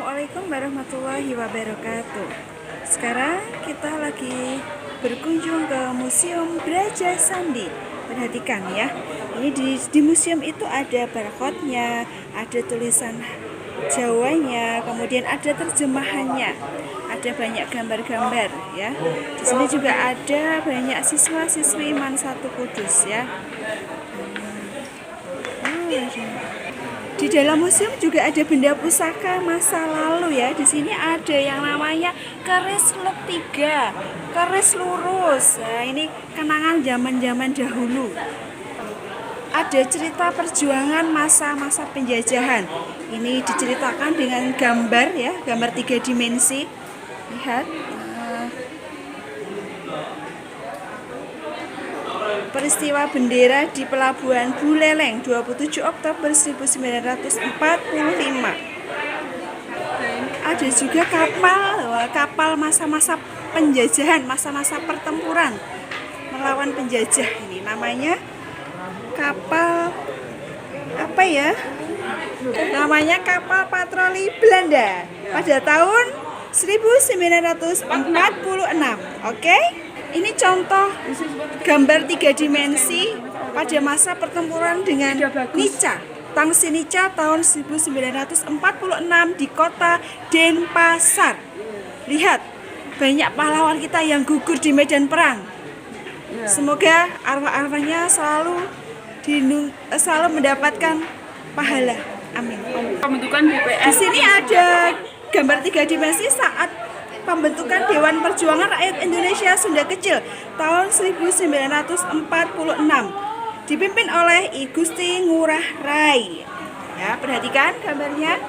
Assalamualaikum warahmatullahi wabarakatuh. Sekarang kita lagi berkunjung ke Museum Braja Sandi. Perhatikan ya, ini di museum itu ada barcode-nya, ada tulisan Jawanya, kemudian ada terjemahannya, ada banyak gambar-gambar ya. Di sini juga ada banyak siswa-siswi MAN 1 Kudus ya. Di dalam museum juga ada benda pusaka masa lalu ya. Di sini ada yang namanya keris letiga, keris lurus. Nah, ini kenangan zaman-zaman dahulu. Ada cerita perjuangan masa-masa penjajahan. Ini diceritakan dengan gambar ya, gambar 3 dimensi. Lihat. Peristiwa bendera di Pelabuhan Buleleng 27 Oktober 1945. Ada juga kapal masa-masa penjajahan, masa-masa pertempuran melawan penjajah. Ini namanya kapal apa ya? Namanya kapal patroli Belanda pada tahun 1946. Oke? Ini contoh gambar 3 dimensi pada masa pertempuran dengan Nica, Tang Sinica tahun 1946 di kota Denpasar. Lihat, banyak pahlawan kita yang gugur di medan perang. Semoga arwah-arwahnya selalu mendapatkan pahala. Amin. Pembentukan BPS. Di sini ada gambar 3 dimensi saat pembentukan Dewan Perjuangan Rakyat Indonesia Sunda Kecil tahun 1946 dipimpin oleh I Gusti Ngurah Rai. Ya, perhatikan gambarnya.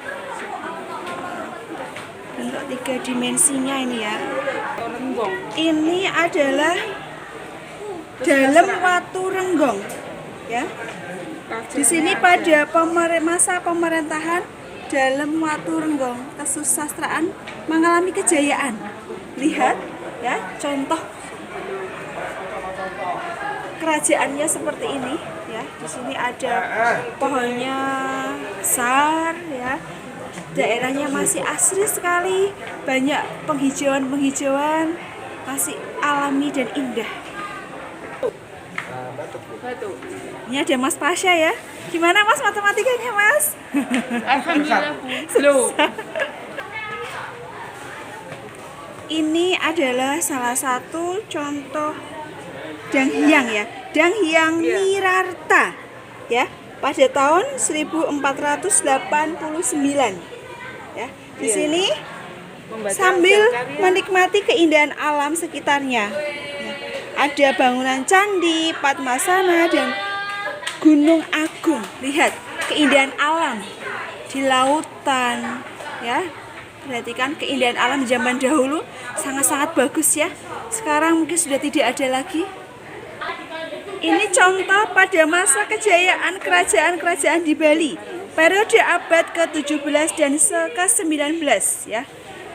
Bentuk 3 dimensinya ini ya. Ini adalah dalam Watu Renggong. Ya. Di sini pada masa pemerintahan dalam Watu Renggong, kesusastraan mengalami kejayaan. Lihat ya, contoh kerajaannya seperti ini ya. Di sini ada pohonnya besar ya. Daerahnya masih asri sekali, banyak penghijauan-penghijauan, masih alami dan indah. Ini ada Mas Pasha ya. Gimana Mas matematikanya Mas? Alhamdulillah. Slow. Ini adalah salah satu contoh Danghyang ya. Danghyang Mirarta ya, pada tahun 1489. Ya. Di sini sambil menikmati keindahan alam sekitarnya. Ya. Ada bangunan candi, Padmasana dan Gunung Agung. Lihat keindahan alam di lautan ya. Perhatikan keindahan alam zaman dahulu sangat-sangat bagus ya. Sekarang mungkin sudah tidak ada lagi. Ini contoh pada masa kejayaan kerajaan-kerajaan di Bali periode abad ke-17 dan ke-19 ya.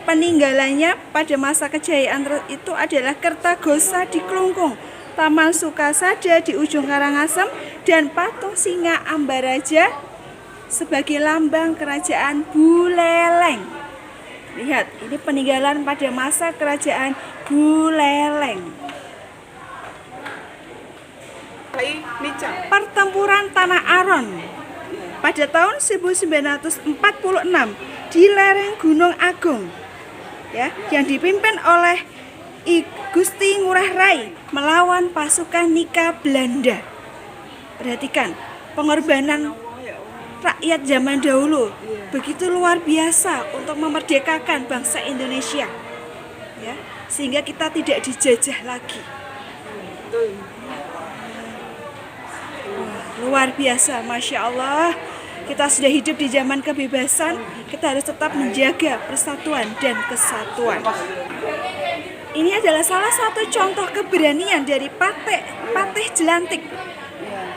Peninggalannya pada masa kejayaan itu adalah Kertagosa di Klungkung, Taman Sukasada di ujung Karangasem, dan patung singa Ambaraja sebagai lambang kerajaan Buleleng. Lihat, ini peninggalan pada masa kerajaan Buleleng. Pertempuran Tanah Aron pada tahun 1946 di lereng Gunung Agung ya, yang dipimpin oleh I Gusti Ngurah Rai melawan pasukan Nika Belanda. Perhatikan pengorbanan rakyat zaman dahulu begitu luar biasa untuk memerdekakan bangsa Indonesia ya, sehingga kita tidak dijajah lagi. Luar biasa, Masya Allah. Kita sudah hidup di zaman kebebasan, kita harus tetap menjaga persatuan dan kesatuan. Ini adalah salah satu contoh keberanian dari Patih Jelantik.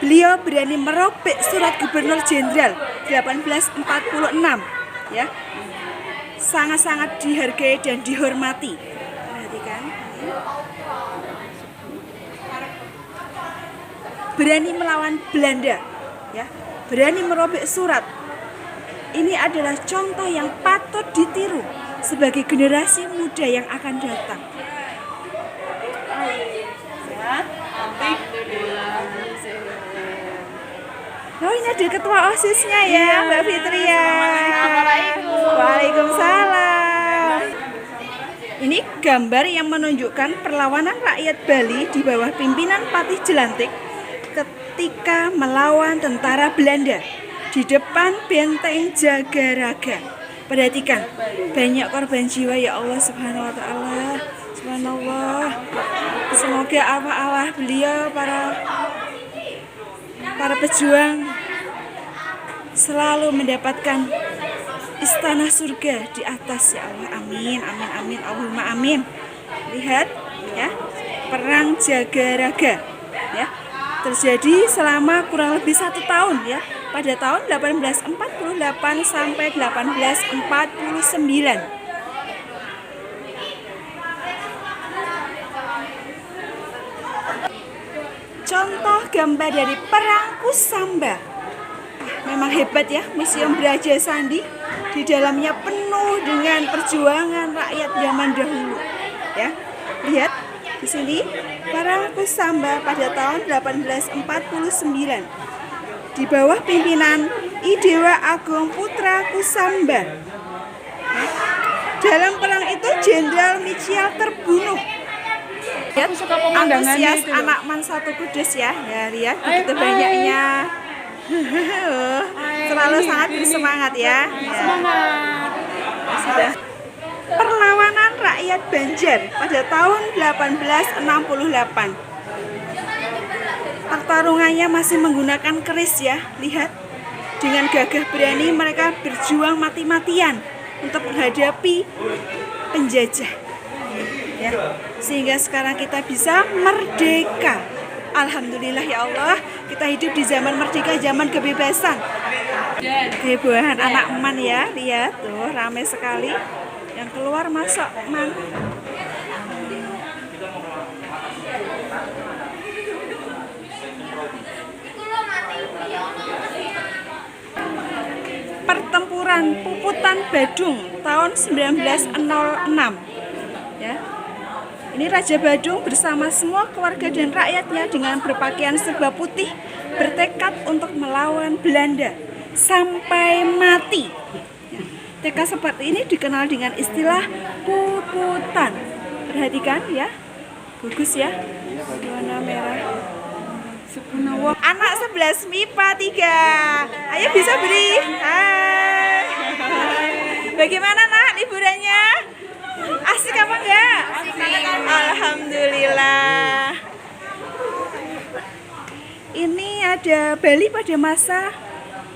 Beliau berani merobek surat Gubernur Jenderal 1846 ya. Sangat-sangat dihargai dan dihormati. Perhatikan. Berani melawan Belanda ya. Berani merobek surat Ini adalah contoh yang patut ditiru sebagai generasi muda yang akan datang. Oh, ini ada ketua OSIS-nya ya, Mbak Fitria. Waalaikumsalam. Ini gambar yang menunjukkan perlawanan rakyat Bali di bawah pimpinan Patih Jelantik ketika melawan tentara Belanda di depan benteng Jagaraga. Perhatikan, banyak korban jiwa ya Allah Subhanahu wa taala. Subhanallah. Semoga arwah-arwah beliau para pejuang selalu mendapatkan istana surga di atas ya Allah. Amin, amin, amin, Allahumma amin. Lihat ya, perang Jagaraga ya, terjadi selama kurang lebih 1 tahun ya, pada tahun 1848 sampai 1849. Contoh gambar dari Perang Kusamba. Memang hebat ya, Museum Braja Sandi. Di dalamnya penuh dengan perjuangan rakyat zaman dahulu. Ya, lihat di sini Perang Kusamba pada tahun 1849 di bawah pimpinan I Dewa Agung Putra Kusamba. Dalam perang itu Jenderal Michial terbunuh. Lihat antusias anak Man 1 Kudus ya. Ya, lihat begitu banyaknya. Selalu sangat bersemangat ya. Semangat. Sudah. Perlawanan rakyat Banjar pada tahun 1868. Pertarungannya masih menggunakan keris ya. Lihat, dengan gagah berani mereka berjuang mati-matian untuk menghadapi penjajah ya. Sehingga sekarang kita bisa merdeka. Alhamdulillah ya Allah, kita hidup di zaman merdeka, zaman kebebasan. Kehebohan anak Man ya, lihat tuh ramai sekali yang keluar masuk Man. Pertempuran Puputan Badung tahun 1906 ya. Ini Raja Badung bersama semua keluarga dan rakyatnya dengan berpakaian serba putih bertekad untuk melawan Belanda sampai mati. Ya. Tekad seperti ini dikenal dengan istilah puputan. Perhatikan ya, bagus ya, warna merah. Anak 11 MIPA 3. Ayo bisa beri. Hai. Bagaimana nak liburannya? Asik apa enggak? Alhamdulillah. Ini ada Bali pada masa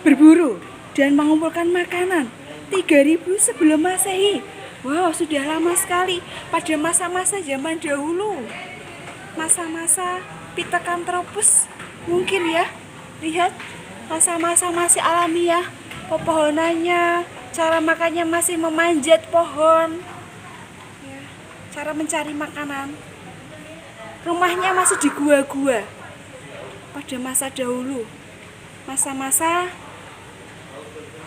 berburu dan mengumpulkan makanan 3000 sebelum Masehi. Wow, sudah lama sekali. Pada masa-masa zaman dahulu, masa-masa Pithecanthropus mungkin ya. Lihat, masa-masa masih alamiah, pepohonannya, cara makannya masih memanjat pohon ya, cara mencari makanan. Rumahnya masih di gua-gua pada masa dahulu, masa-masa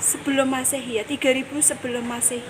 sebelum Masehi ya, 3000 sebelum Masehi.